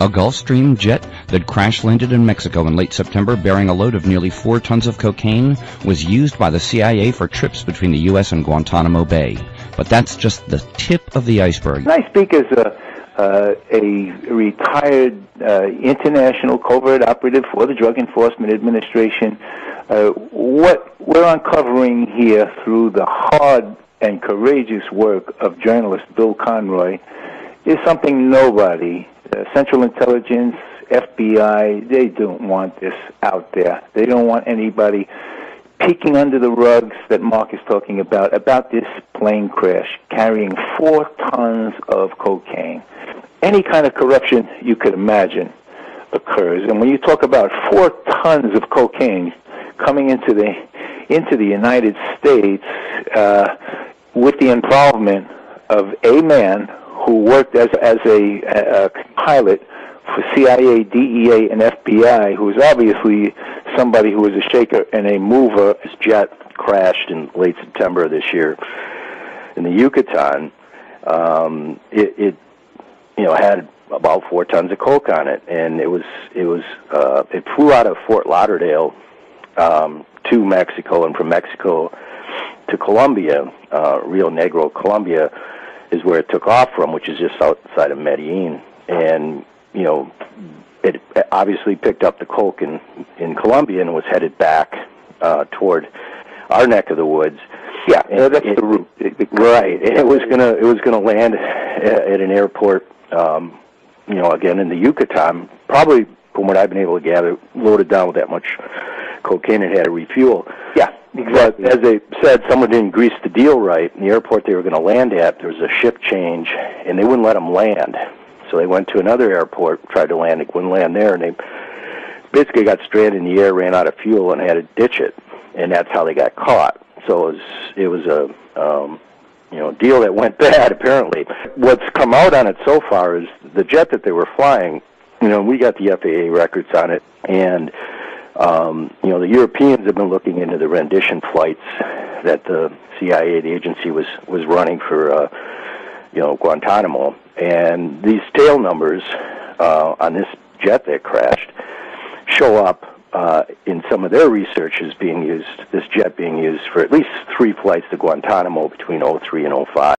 A Gulfstream jet that crash-landed in Mexico in late September bearing a load of nearly 4 tons of cocaine was used by the CIA for trips between the U.S. and Guantanamo Bay. But that's just the tip of the iceberg. I speak as a retired international covert operative for the Drug Enforcement Administration. What we're uncovering here through the hard and courageous work of journalist Bill Conroy is something nobody, Central Intelligence, FBI, they don't want this out there. They don't want anybody peeking under the rugs that Mark is talking about this plane crash carrying 4 tons of cocaine. Any kind of corruption you could imagine occurs. And when you talk about 4 tons of cocaine coming into the United States with the involvement of a man who worked as a pilot for CIA, DEA, and FBI, who was obviously somebody who was a shaker and a mover. His jet crashed in late September of this year in the Yucatan. It had about 4 tons of coke on it, and it flew out of Fort Lauderdale to Mexico, and from Mexico to Colombia, Rio Negro, Colombia, is where it took off from, which is just outside of Medellin. And, it obviously picked up the coke in Colombia and was headed back toward our neck of the woods. Yeah, that's the route. Right. And it was gonna land at an airport, again in the Yucatan, probably from what I've been able to gather, loaded down with that much cocaine and had to refuel. Yeah, exactly. But as they said, someone didn't grease the deal right. In the airport they were going to land at, there was a shift change, and they wouldn't let them land. So they went to another airport, tried to land, they couldn't land there, and they basically got stranded in the air, ran out of fuel, and had to ditch it. And that's how they got caught. So it was a deal that went bad, apparently. What's come out on it so far is the jet that they were flying, we got the FAA records on it, and the Europeans have been looking into the rendition flights that the CIA, the agency, was running for, Guantanamo. And these tail numbers on this jet that crashed show up in some of their research as being used, this jet being used for at least 3 flights to Guantanamo between 03 and 05.